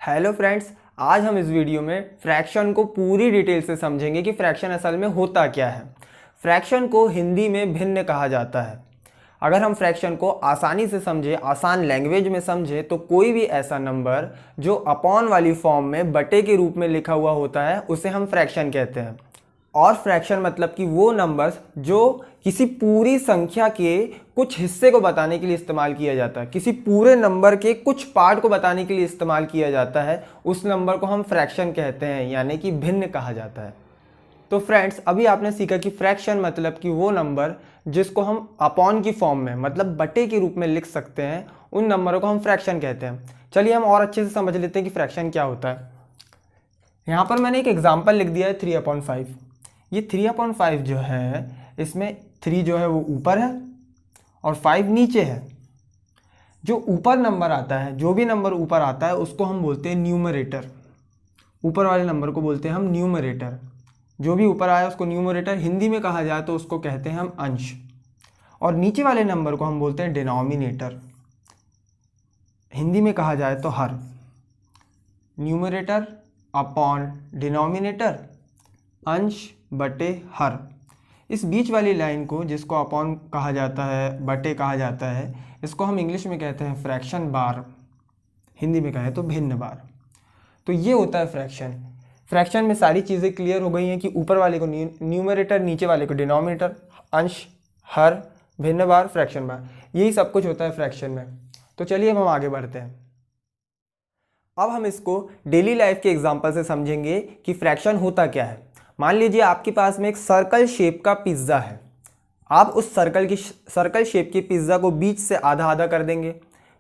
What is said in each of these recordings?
Hello friends, आज हम इस वीडियो में फ्रैक्शन को पूरी डिटेल से समझेंगे कि फ्रैक्शन असल में होता क्या है। फ्रैक्शन को हिंदी में भिन्न कहा जाता है। अगर हम फ्रैक्शन को आसानी से समझें, आसान लैंग्वेज में समझें, तो कोई भी ऐसा नंबर जो अपॉन वाली फॉर्म में बटे के रूप में लिखा हुआ होता है उसे हम फ्रैक्शन कहते हैं। और फ्रैक्शन मतलब कि वो नंबर्स जो किसी पूरी संख्या के कुछ हिस्से को बताने के लिए इस्तेमाल किया जाता है, किसी पूरे नंबर के कुछ पार्ट को बताने के लिए इस्तेमाल किया जाता है, उस नंबर को हम फ्रैक्शन कहते हैं, यानी कि भिन्न कहा जाता है। तो फ्रेंड्स, अभी आपने सीखा कि फ्रैक्शन मतलब कि वो नंबर जिसको हम अपॉन की फॉर्म में मतलब बटे के रूप में लिख सकते हैं, उन नंबरों को हम फ्रैक्शन कहते हैं। चलिए हम और अच्छे से समझ लेते हैं कि फ्रैक्शन क्या होता है। यहाँ पर मैंने एक एग्जाम्पल लिख दिया है 3/5। ये 3/5 जो है, इसमें 3 जो है वो ऊपर है और 5 नीचे है। जो ऊपर नंबर आता है, जो भी नंबर ऊपर आता है उसको हम बोलते हैं न्यूमरेटर। ऊपर वाले नंबर को बोलते हैं हम न्यूमरेटर। जो भी ऊपर आया उसको न्यूमरेटर, हिंदी में कहा जाए तो उसको कहते हैं हम अंश। और नीचे वाले नंबर को हम बोलते हैं डिनोमिनेटर। हिंदी में कहा जाए तो हर। न्यूमरेटर अपॉन डिनोमिनेटर, अंश बटे हर। इस बीच वाली लाइन को, जिसको अपॉन कहा जाता है, बटे कहा जाता है, इसको हम इंग्लिश में कहते हैं फ्रैक्शन बार, हिंदी में कहें तो भिन्न बार। तो ये होता है फ्रैक्शन। फ्रैक्शन में सारी चीज़ें क्लियर हो गई हैं कि ऊपर वाले को न्यूमरेटर, नीचे वाले को डिनोमिनेटर, अंश, हर, भिन्न बार, फ्रैक्शन बार, यही सब कुछ होता है फ्रैक्शन में। तो चलिए अब हम आगे बढ़ते हैं। अब हम इसको डेली लाइफ के एग्जाम्पल से समझेंगे कि फ्रैक्शन होता क्या है। मान लीजिए आपके पास में एक सर्कल शेप का पिज्ज़ा है। आप उस सर्कल शेप के पिज्ज़ा को बीच से आधा आधा कर देंगे।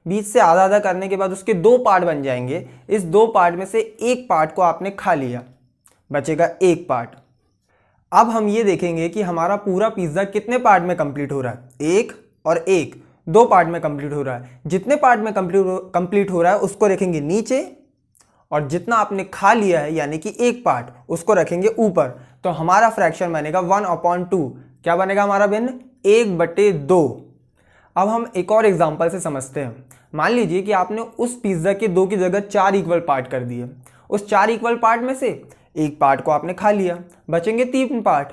बीच से आधा आधा करने के बाद उसके दो पार्ट बन जाएंगे। इस दो पार्ट में से एक पार्ट को आपने खा लिया, बचेगा एक पार्ट। अब हम ये देखेंगे कि हमारा पूरा पिज्ज़ा कितने पार्ट में कंप्लीट हो रहा है। एक और एक, दो पार्ट में कंप्लीट हो रहा है। जितने पार्ट में कंप्लीट हो रहा है उसको रखेंगे नीचे, और जितना आपने खा लिया है यानी कि एक पार्ट, उसको रखेंगे ऊपर। तो हमारा फ्रैक्शन बनेगा 1/2। क्या बनेगा हमारा भिन्न? 1/2। अब हम एक और एग्जांपल से समझते हैं। मान लीजिए कि आपने उस पिज्ज़ा के 2 की जगह 4 इक्वल पार्ट कर दिए। उस 4 इक्वल पार्ट में से एक पार्ट को आपने खा लिया, बचेंगे 3 पार्ट।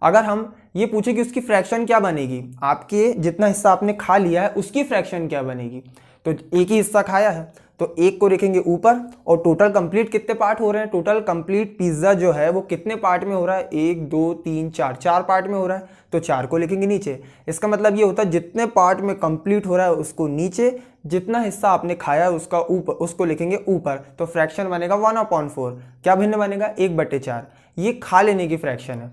अगर हम ये पूछे कि उसकी फ्रैक्शन क्या बनेगी, आपके जितना हिस्सा आपने खा लिया है उसकी फ्रैक्शन क्या बनेगी, तो एक ही हिस्सा खाया है तो एक को रखेंगे ऊपर। और टोटल कंप्लीट कितने पार्ट हो रहे हैं, टोटल कंप्लीट पिज्ज़ा जो है वो कितने पार्ट में हो रहा है, 1 2 3 4, 4 पार्ट में हो रहा है, तो 4 को लिखेंगे नीचे। इसका मतलब ये होता है जितने पार्ट में कंप्लीट हो रहा है उसको नीचे, जितना हिस्सा आपने खाया है उसका ऊपर, उसको लिखेंगे ऊपर। तो फ्रैक्शन बनेगा 1/4। क्या भिन्न बनेगा? 1/4। ये खा लेने की फ्रैक्शन है,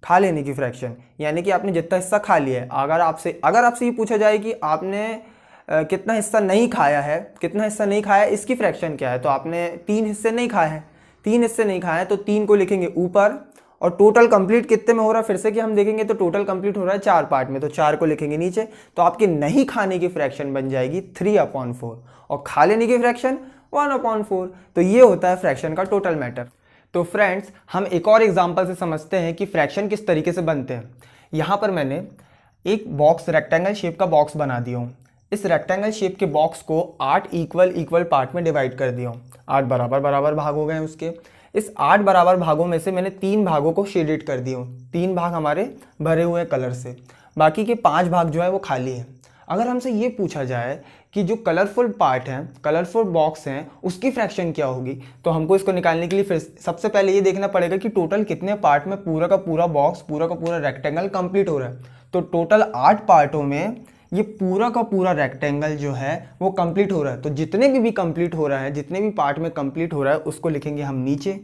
खा लेने की फ्रैक्शन, यानी कि आपने जितना हिस्सा खा लिया है। अगर आपसे ये पूछा जाए कि आपने कितना हिस्सा नहीं खाया है, कितना हिस्सा नहीं खाया है, इसकी फ्रैक्शन क्या है, तो आपने 3 हिस्से नहीं खाए हैं। 3 हिस्से नहीं खाए हैं तो 3 को लिखेंगे ऊपर। और टोटल कंप्लीट कितने में हो रहा है, फिर से कि हम देखेंगे तो टोटल कंप्लीट हो रहा है 4 पार्ट में, तो 4 को लिखेंगे नीचे। तो आपके नहीं खाने की फ्रैक्शन बन जाएगी 3/4 और खा लेने की फ्रैक्शन 1/4। तो ये होता है फ्रैक्शन का टोटल मैटर। तो फ्रेंड्स, हम एक और एग्जाम्पल से समझते हैं कि फ्रैक्शन किस तरीके से बनते हैं। यहाँ पर मैंने एक बॉक्स, रेक्टेंगल शेप का बॉक्स बना दिया हूँ। इस रेक्टेंगल शेप के बॉक्स को 8 इक्वल पार्ट में डिवाइड कर दिया हूँ। 8 बराबर भाग हो गए हैं उसके। इस 8 बराबर भागों में से मैंने 3 भागों को शेडेड कर दिया हूँ। 3 भाग हमारे भरे हुए कलर से, बाकी के 5 भाग जो है वो खाली हैं। अगर हमसे ये पूछा जाए कि जो कलरफुल पार्ट हैं, कलरफुल बॉक्स हैं, उसकी फ्रैक्शन क्या होगी, तो हमको इसको निकालने के लिए फिर सबसे पहले ये देखना पड़ेगा कि टोटल कितने पार्ट में पूरा का पूरा बॉक्स, पूरा का पूरा रेक्टेंगल कंप्लीट हो रहा है। तो टोटल 8 पार्टों में ये पूरा का पूरा रेक्टेंगल जो है वो कंप्लीट हो रहा है। तो जितने भी कंप्लीट हो रहा है, जितने भी पार्ट में कंप्लीट हो रहा है उसको लिखेंगे हम नीचे।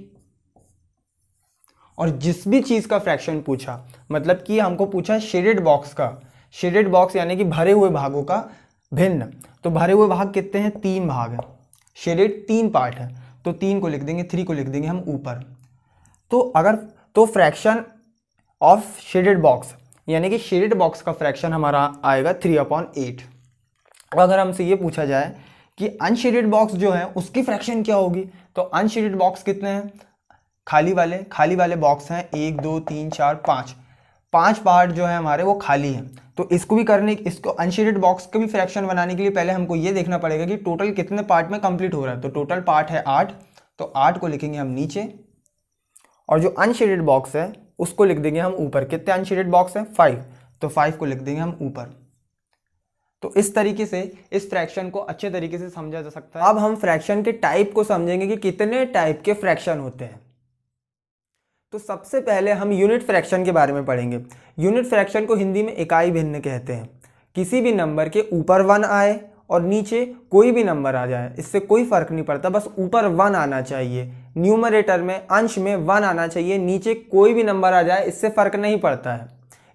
और जिस भी चीज़ का फ्रैक्शन पूछा, मतलब कि हमको पूछा शेडेड बॉक्स का, शेडेड बॉक्स यानी कि भरे हुए भागों का भिन्न, तो भरे हुए भाग कितने हैं? 3 भाग हैं। शेडेड 3 पार्ट है तो 3 को लिख देंगे, 3 को लिख देंगे हम ऊपर। तो फ्रैक्शन ऑफ शेडेड बॉक्स यानी कि शेडेड बॉक्स का फ्रैक्शन हमारा आएगा 3/8। अगर हमसे ये पूछा जाए कि अनशेडेड बॉक्स जो है उसकी फ्रैक्शन क्या होगी, तो अनशेडेड बॉक्स कितने हैं? खाली वाले बॉक्स हैं 1 2 3 4 5। 5 पार्ट जो है हमारे वो खाली हैं। तो इसको अनशेडेड बॉक्स का भी फ्रैक्शन बनाने के लिए पहले हमको ये देखना पड़ेगा कि टोटल कितने पार्ट में कंप्लीट हो रहा है। तो टोटल पार्ट है 8, तो 8 को लिखेंगे हम नीचे, और जो अनशेडेड बॉक्स है उसको लिख देंगे हम ऊपर। कितने अनशेडेड बॉक्स हैं? 5, तो 5 को लिख देंगे हम ऊपर। तो इस तरीके से इस फ्रैक्शन को अच्छे तरीके से समझा जा सकता है। अब हम फ्रैक्शन के टाइप को समझेंगे कि कितने टाइप के फ्रैक्शन होते हैं। तो सबसे पहले हम यूनिट फ्रैक्शन के बारे में पढ़ेंगे। यूनिट फ्रैक्शन को हिंदी में इकाई भिन्न कहते हैं। किसी भी नंबर के ऊपर 1 आए और नीचे कोई भी नंबर आ जाए, इससे कोई फर्क नहीं पड़ता, बस ऊपर 1 आना चाहिए। न्यूमरेटर में, अंश में 1 आना चाहिए, नीचे कोई भी नंबर आ जाए इससे फर्क नहीं पड़ता है।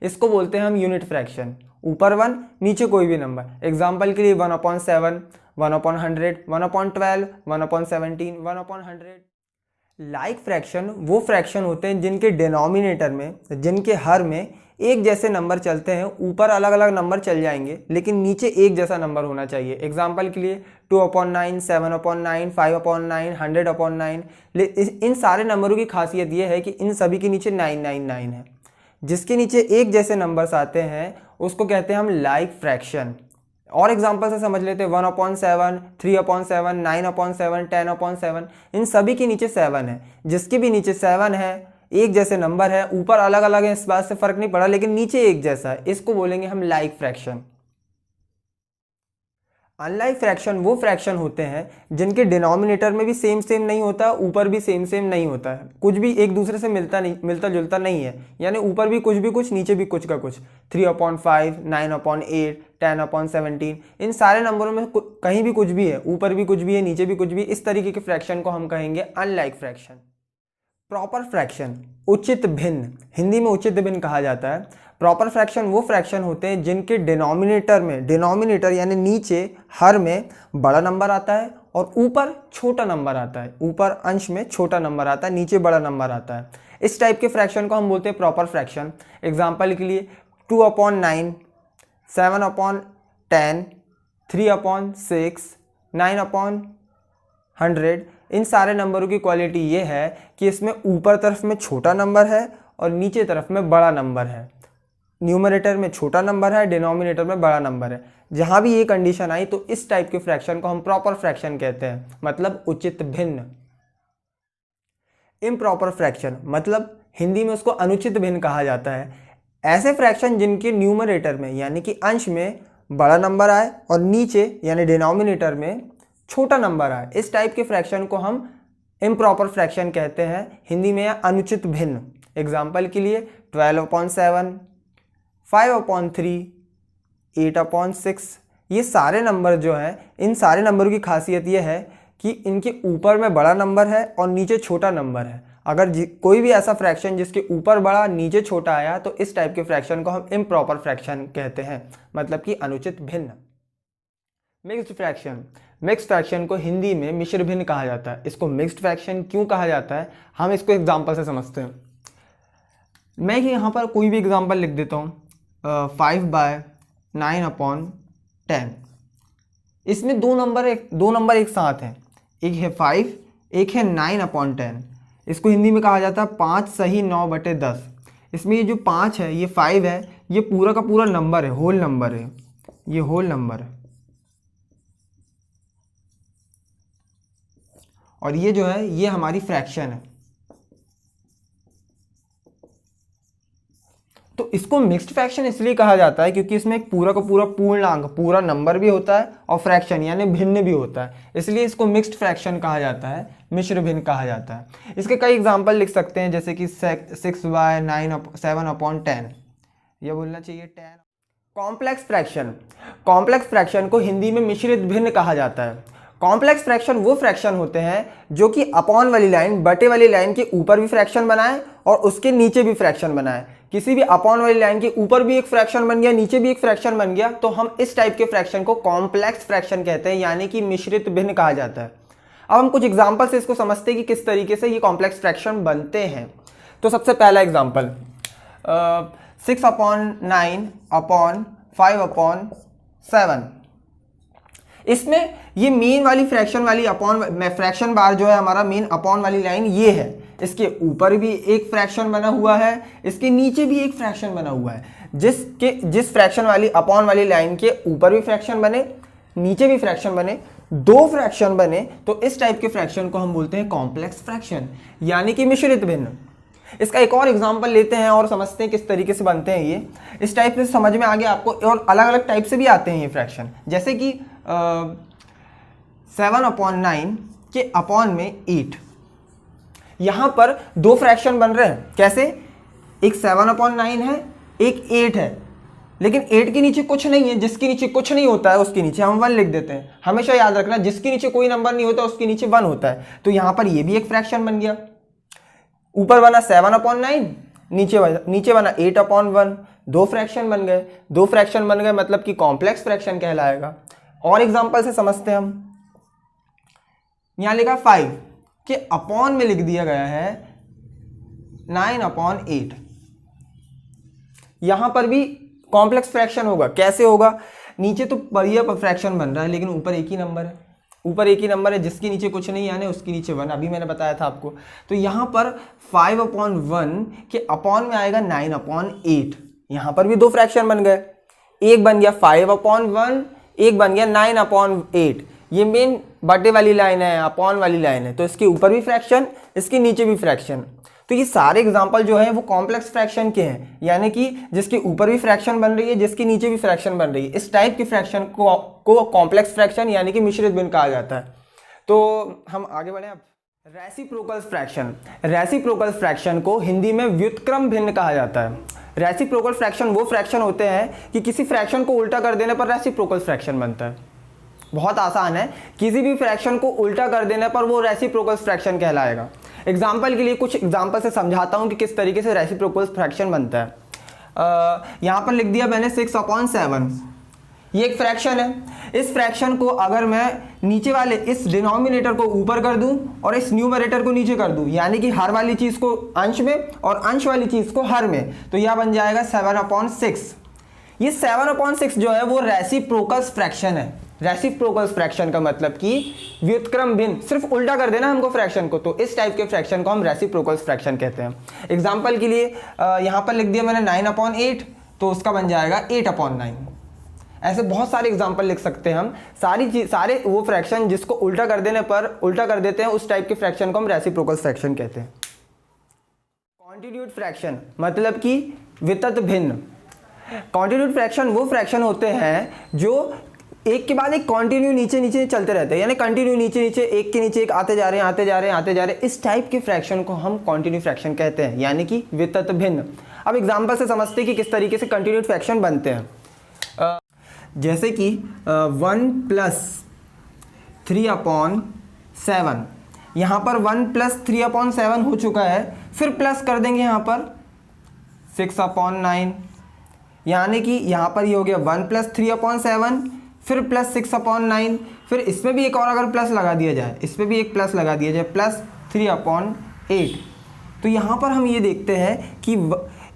इसको बोलते हैं हम यूनिट फ्रैक्शन। ऊपर 1, नीचे कोई भी नंबर। एग्जाम्पल के लिए 1/7, 1/100, 1/12, 1/17, 1/100। लाइक फ्रैक्शन वो फ्रैक्शन होते हैं जिनके डिनोमिनेटर में, जिनके हर में एक जैसे नंबर चलते हैं। ऊपर अलग अलग नंबर चल जाएंगे लेकिन नीचे एक जैसा नंबर होना चाहिए। एग्जाम्पल के लिए 2/9, 7/9, 5/9, 100/9। इन सारे नंबरों की खासियत ये है कि इन सभी के नीचे 999 है। जिसके नीचे एक जैसे नंबर्स आते हैं उसको कहते हैं हम लाइक फ्रैक्शन। और एग्जाम्पल से समझ लेते हैं 1/7, 3/7, 9/7, 10/7। इन सभी के नीचे 7 है। जिसके भी नीचे 7 है, एक जैसे नंबर है, ऊपर अलग अलग है इस बात से फर्क नहीं पड़ा, लेकिन नीचे एक जैसा है, इसको बोलेंगे हम लाइक फ्रैक्शन। अनलाइक फ्रैक्शन वो फ्रैक्शन होते हैं जिनके डिनोमिनेटर में भी सेम नहीं होता, ऊपर भी सेम नहीं होता है। कुछ भी एक दूसरे से मिलता जुलता नहीं है, यानी ऊपर भी कुछ, नीचे भी कुछ का कुछ। 3/5, 9/8, 10/17, इन सारे नंबरों में कहीं भी कुछ भी है, ऊपर भी कुछ भी है, नीचे भी कुछ भी। इस तरीके के फ्रैक्शन को हम कहेंगे अनलाइक फ्रैक्शन। प्रॉपर फ्रैक्शन, उचित भिन्न, हिंदी में उचित भिन्न कहा जाता है। प्रॉपर फ्रैक्शन वो फ्रैक्शन होते हैं जिनके डिनोमिनेटर यानी नीचे हर में बड़ा नंबर आता है और ऊपर छोटा नंबर आता है। ऊपर अंश में छोटा नंबर आता है, नीचे बड़ा नंबर आता है। इस टाइप के फ्रैक्शन को हम बोलते हैं प्रॉपर फ्रैक्शन। एग्जाम्पल के लिए 2/9, 7/10, 3/6, 9/100। इन सारे नंबरों की क्वालिटी ये है कि इसमें ऊपर तरफ में छोटा नंबर है और नीचे तरफ में बड़ा नंबर है। न्यूमरेटर में छोटा नंबर है, डिनोमिनेटर में बड़ा नंबर है। जहां भी ये कंडीशन आई तो इस टाइप के फ्रैक्शन को हम प्रॉपर फ्रैक्शन कहते हैं, मतलब उचित भिन्न। इम्प्रॉपर फ्रैक्शन मतलब हिंदी में उसको अनुचित भिन्न कहा जाता है। ऐसे फ्रैक्शन जिनके न्यूमरेटर में यानी कि अंश में बड़ा नंबर आए और नीचे यानी डिनोमिनेटर में छोटा नंबर आए, इस टाइप के फ्रैक्शन को हम इम्प्रॉपर फ्रैक्शन कहते हैं, हिंदी में अनुचित भिन्न। एग्जाम्पल के लिए 12/7, 5/3, 8/6। ये सारे नंबर जो हैं, इन सारे नंबरों की खासियत ये है कि इनके ऊपर में बड़ा नंबर है और नीचे छोटा नंबर है। अगर कोई भी ऐसा फ्रैक्शन जिसके ऊपर बड़ा नीचे छोटा आया तो इस टाइप के फ्रैक्शन को हम इम्प्रॉपर फ्रैक्शन कहते हैं, मतलब कि अनुचित भिन्न। मिक्स्ड फ्रैक्शन को हिंदी में मिश्र भिन्न कहा जाता है। इसको मिक्स्ड फ्रैक्शन क्यों कहा जाता है, हम इसको एग्जाम्पल से समझते हैं। मैं यहाँ पर कोई भी एग्जाम्पल लिख देता हूँ, 5/9/10। इसमें दो नंबर एक साथ हैं, एक है 5, एक है 9/10। इसको हिंदी में कहा जाता है 5 सही 9/10। इसमें ये जो 5 है, ये 5 है, ये पूरा का पूरा नंबर है, होल नंबर है, ये होल नंबर है। और ये जो है ये हमारी फ्रैक्शन है। तो इसको मिक्स्ड फ्रैक्शन इसलिए कहा जाता है क्योंकि इसमें एक पूरा का पूरा पूर्णांक, पूरा नंबर भी होता है और फ्रैक्शन यानी भिन्न भी होता है, इसलिए इसको मिक्स्ड फ्रैक्शन कहा जाता है, मिश्र भिन्न कहा जाता है। इसके कई एग्जांपल लिख सकते हैं, जैसे कि 6/7/10, ये बोलना चाहिए 10। कॉम्प्लेक्स फ्रैक्शन को हिंदी में मिश्रित भिन्न कहा जाता है। कॉम्प्लेक्स फ्रैक्शन वो फ्रैक्शन होते हैं जो कि अपॉन वाली लाइन, बटे वाली लाइन के ऊपर भी फ्रैक्शन बनाए और उसके नीचे भी फ्रैक्शन बनाए। किसी भी अपॉन वाली लाइन के ऊपर भी एक फ्रैक्शन बन गया, नीचे भी एक फ्रैक्शन बन गया, तो हम इस टाइप के फ्रैक्शन को कॉम्प्लेक्स फ्रैक्शन कहते हैं, यानी कि मिश्रित भिन्न कहा जाता है। अब हम कुछ एग्जाम्पल से इसको समझते हैं कि किस तरीके से ये कॉम्प्लेक्स फ्रैक्शन बनते हैं। तो सबसे पहला एग्जाम्पल 6/9/5/7। इसमें ये मेन वाली फ्रैक्शन बार जो है हमारा मेन अपॉन वाली लाइन ये है, इसके ऊपर भी एक फ्रैक्शन बना हुआ है, इसके नीचे भी एक फ्रैक्शन बना हुआ है। जिस फ्रैक्शन वाली अपॉन वाली लाइन के ऊपर भी फ्रैक्शन बने, नीचे भी फ्रैक्शन बने, दो फ्रैक्शन बने, तो इस टाइप के फ्रैक्शन को हम बोलते हैं कॉम्प्लेक्स फ्रैक्शन, यानी कि मिश्रित भिन्न। इसका एक और एग्जांपल लेते हैं और समझते हैं किस तरीके से बनते हैं ये। इस टाइप से समझ में आ गया आपको, और अलग अलग टाइप से भी आते हैं ये फ्रैक्शन, जैसे कि 7/9 के अपॉन में 8। यहाँ पर दो फ्रैक्शन बन रहे हैं, कैसे? एक 7/9 है, एक 8 है, लेकिन 8 के नीचे कुछ नहीं है। जिसके नीचे कुछ नहीं होता है उसके नीचे हम 1 लिख देते हैं। हमेशा याद रखना, जिसके नीचे कोई नंबर नहीं होता उसके नीचे 1 होता है। तो यहाँ पर ये भी एक फ्रैक्शन बन गया। ऊपर बना 7/9, नीचे बना 8/1, दो फ्रैक्शन बन गए। दो फ्रैक्शन बन गए मतलब कि कॉम्प्लेक्स फ्रैक्शन कहलाएगा। और एग्जांपल से समझते हैं हम। यहाँ लिखा 5 के अपॉन में लिख दिया गया है 9/8। यहां पर भी कॉम्प्लेक्स फ्रैक्शन होगा। कैसे होगा? नीचे तो बढ़िया फ्रैक्शन बन रहा है, लेकिन ऊपर एक ही नंबर है। ऊपर एक ही नंबर है, जिसके नीचे कुछ नहीं यानी उसके नीचे 1, अभी मैंने बताया था आपको। तो यहाँ पर 5/1 के अपॉन में आएगा 9/8। यहाँ पर भी दो फ्रैक्शन बन गए, एक बन गया 5/1, एक बन गया 9/8। ये मेन बटे वाली लाइन है, अपॉन वाली लाइन है, तो इसके ऊपर भी फ्रैक्शन, इसके नीचे भी फ्रैक्शन। तो ये सारे एग्जाम्पल जो है वो कॉम्प्लेक्स फ्रैक्शन के हैं, यानी कि जिसके ऊपर भी फ्रैक्शन बन रही है, जिसके नीचे भी फ्रैक्शन बन रही है। इस टाइप के फ्रैक्शन को कॉम्प्लेक्स फ्रैक्शन यानी कि मिश्रित भिन्न कहा जाता है। तो हम आगे बढ़े अब। Reciprocal fraction. रेसिप्रोकल फ्रैक्शन को हिंदी में व्युत्क्रम भिन्न कहा जाता है। रेसिप्रोकल फ्रैक्शन वो फ्रैक्शन होते हैं कि किसी फ्रैक्शन को उल्टा कर देने पर रेसिप्रोकल फ्रैक्शन बनता है। बहुत आसान है, किसी भी फ्रैक्शन को उल्टा कर देने पर वो रेसिप्रोकल फ्रैक्शन कहलाएगा। एग्जाम्पल के लिए कुछ एग्जाम्पल से समझाता हूँ कि किस तरीके से रेसिप्रोकल फ्रैक्शन बनता है। यहाँ पर लिख दिया मैंने 6/7। ये एक फ्रैक्शन है। इस फ्रैक्शन को अगर मैं नीचे वाले इस डिनोमिनेटर को ऊपर कर दूं और इस न्यूमरेटर को नीचे कर दूं, यानी कि हर वाली चीज़ को अंश में और अंश वाली चीज़ को हर में, तो यह बन जाएगा 7/6। ये 7/6 जो है वो रेसिप्रोकल फ्रैक्शन है। रेसिप्रोकल फ्रैक्शन का मतलब कि व्युत्क्रम भिन्न, सिर्फ उल्टा कर देना हमको फ्रैक्शन को, तो इस टाइप के फ्रैक्शन को हम रेसिप्रोकल फ्रैक्शन कहते हैं। एग्जांपल के लिए यहाँ पर लिख दिया मैंने 9/8, तो उसका बन जाएगा 8/9। ऐसे बहुत सारे एग्जांपल लिख सकते हैं हम। सारे वो फ्रैक्शन जिसको उल्टा कर देने पर उल्टा कर देते हैं, उस टाइप के फ्रैक्शन को हम रेसिप्रोकल फ्रैक्शन कहते हैं। कॉन्टिन्यूड फ्रैक्शन मतलब कि वितत भिन्न। कॉन्टिन्यूड फ्रैक्शन वो फ्रैक्शन होते हैं जो एक के बाद एक कंटिन्यू नीचे नीचे चलते रहते हैं, यानी कंटिन्यू नीचे नीचे एक के नीचे एक आते जा रहे हैं, आते जा रहे हैं, आते जा रहे हैं। इस टाइप के फ्रैक्शन को हम कंटिन्यू फ्रैक्शन कहते हैं, यानी कि वितत भिन्न। अब एग्जांपल से समझते हैं कि किस तरीके से कंटिन्यूड फ्रैक्शन बनते हैं। जैसे कि 1 + 3/7, यहाँ पर 1 + 3/7 हो चुका है, फिर प्लस कर देंगे यहाँ पर 6/9, यानी कि यहाँ पर ये हो गया 1 + 3/7, फिर प्लस 6/9, फिर इसमें भी एक और अगर प्लस लगा दिया जाए, इसमें भी एक प्लस लगा दिया जाए, प्लस 3/8। तो यहाँ पर हम ये देखते हैं कि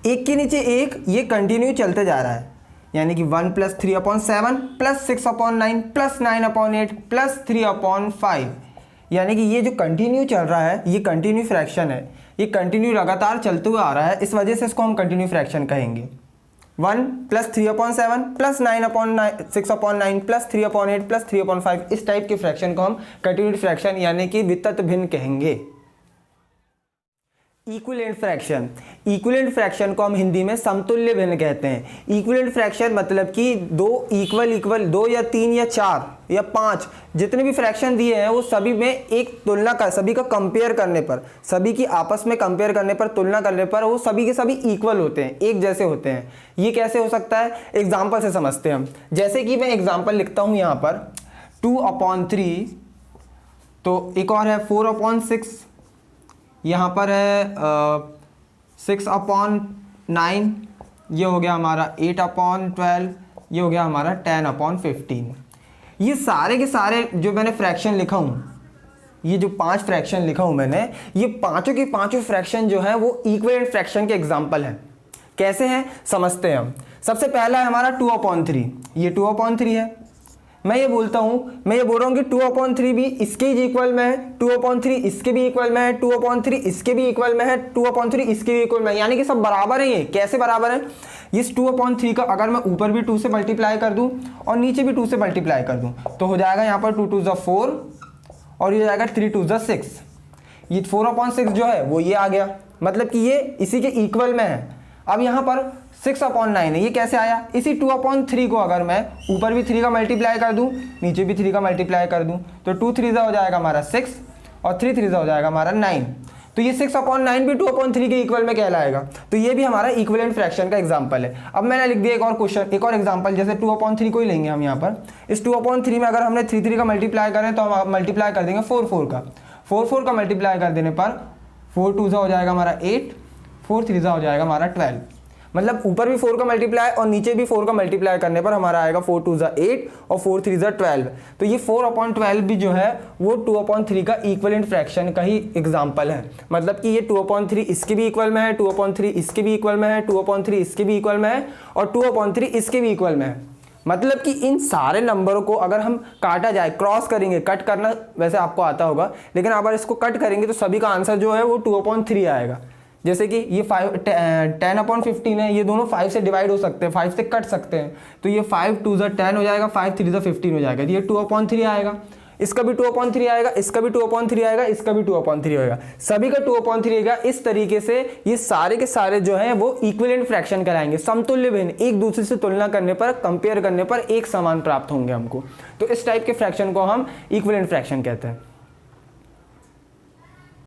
एक के नीचे एक ये कंटिन्यू चलते जा रहा है, यानी कि 1 + 3/7 प्लस 6/9 प्लस 9/8 प्लस 3/5, यानी कि ये जो कंटिन्यू चल रहा है ये कंटिन्यू फ्रैक्शन है। ये कंटिन्यू लगातार चलते हुए आ रहा है, इस वजह से इसको हम कंटिन्यू फ्रैक्शन कहेंगे। 1 + 3/7 प्लस 6/9 प्लस 3/8 प्लस 3/5, इस टाइप के फ्रैक्शन को हम कंटिन्यूड फ्रैक्शन यानी कि वितत भिन्न कहेंगे। Equivalent fraction. इक्विवेलेंट फ्रैक्शन को हम हिंदी में समतुल्य भिन्न कहते हैं। इक्विवेलेंट फ्रैक्शन मतलब कि दो इक्वल 2 या 3 या 4 या 5 जितने भी फ्रैक्शन दिए हैं वो सभी में एक तुलना का, सभी का कंपेयर करने पर, सभी की आपस में कंपेयर करने पर, तुलना करने पर वो सभी के सभी इक्वल होते हैं, एक जैसे होते हैं। ये कैसे हो सकता है? एग्जाम्पल से समझते हैं हम। जैसे कि मैं एग्जाम्पल लिखता हूँ यहाँ पर 2/3, तो एक और है 4/6, यहाँ पर है 6/9, ये हो गया हमारा 8/12, ये हो गया हमारा 10/15। ये सारे के सारे जो मैंने फ्रैक्शन लिखा हूँ, ये जो 5 फ्रैक्शन लिखा हूँ मैंने, ये पांचों के पांचों फ्रैक्शन जो है वो इक्विवेलेंट फ्रैक्शन के एग्जाम्पल हैं। कैसे हैं समझते हैं हम। सबसे पहला है हमारा 2/3, ये 2/3 है। मैं ये बोल रहा हूँ कि 2/3 भी इसके ही इक्वल में है, 2/3 इसके भी इक्वल में है, 2/3 इसके भी इक्वल में है, 2/3 इसके भी इक्वल में है, यानी कि सब बराबर है। ये कैसे बराबर है? इस 2/3 का अगर मैं ऊपर भी 2 से मल्टीप्लाई कर दूं और नीचे भी 2 से मल्टीप्लाई कर दूं तो हो जाएगा यहाँ पर 2 2 ज़ा 4 और ये जाएगा 3 2 ज़ा 6। ये 4/6 जो है वो ये आ गया, मतलब कि ये इसी के इक्वल में है। अब यहाँ पर 6/9 है, ये कैसे आया? इसी 2/3 को अगर मैं ऊपर भी 3 का मल्टीप्लाई कर दूं नीचे भी 3 का मल्टीप्लाई कर दूं तो 2 3 हो जाएगा हमारा 6 और 3 3 हो जाएगा हमारा 9। तो ये 6/9 भी 2/3 के इक्वल में कहलाएगा। तो ये भी हमारा इक्विवेलेंट फ्रैक्शन का एग्जांपल है। अब मैंने लिख दिया एक और क्वेश्चन, एक और एग्जांपल, जैसे 2/3 को ही लेंगे हम यहाँ पर। इस 2/3 में अगर हमने 3 3 का मल्टीप्लाई करें तो हम मल्टीप्लाई कर देंगे 4 4 का। 4 4 का मल्टीप्लाई कर देने पर 4 2 हो जाएगा हमारा 8, 4 3 हो जाएगा हमारा 12। मतलब ऊपर भी 4 का मल्टीप्लाई और नीचे भी 4 का मल्टीप्लाई करने पर हमारा आएगा 4 2 ज़ा 8 और 4 3 ज़ा 12। तो ये 4/12 भी जो है वो 2/3 का इक्विवेलेंट फ्रैक्शन का ही एग्जांपल है। मतलब कि ये 2/3 इसके भी इक्वल में है, 2/3 इसके भी इक्वल में है, 2/3 इसके भी इक्वल में है और 2/3 इसके भी इक्वल में है। मतलब कि इन सारे नंबरों को अगर हम काटा जाए, क्रॉस करेंगे, कट करना वैसे आपको आता होगा, लेकिन अगर इसको कट करेंगे तो सभी का आंसर जो है वो 2/3 आएगा। जैसे कि ये 10/15 है, ये दोनों 5 से डिवाइड हो सकते हैं, 5 से कट सकते हैं, तो ये 5 2 ज़ा 10 हो जाएगा, 5 3 ज़ा 15 हो जाएगा, ये 2/3 आएगा। इसका भी 2/3 आएगा, इसका भी 2/3 आएगा, इसका भी 2/3 होगा, सभी का 2/3 आएगा। इस तरीके से ये सारे के सारे जो हैं वो इक्विवेलेंट फ्रैक्शन कहलाएंगे, समतुल्य भिन्न, एक दूसरे से तुलना करने पर, कंपेयर करने पर एक समान प्राप्त होंगे हमको। तो इस टाइप के फ्रैक्शन को हम इक्विवेलेंट फ्रैक्शन कहते हैं।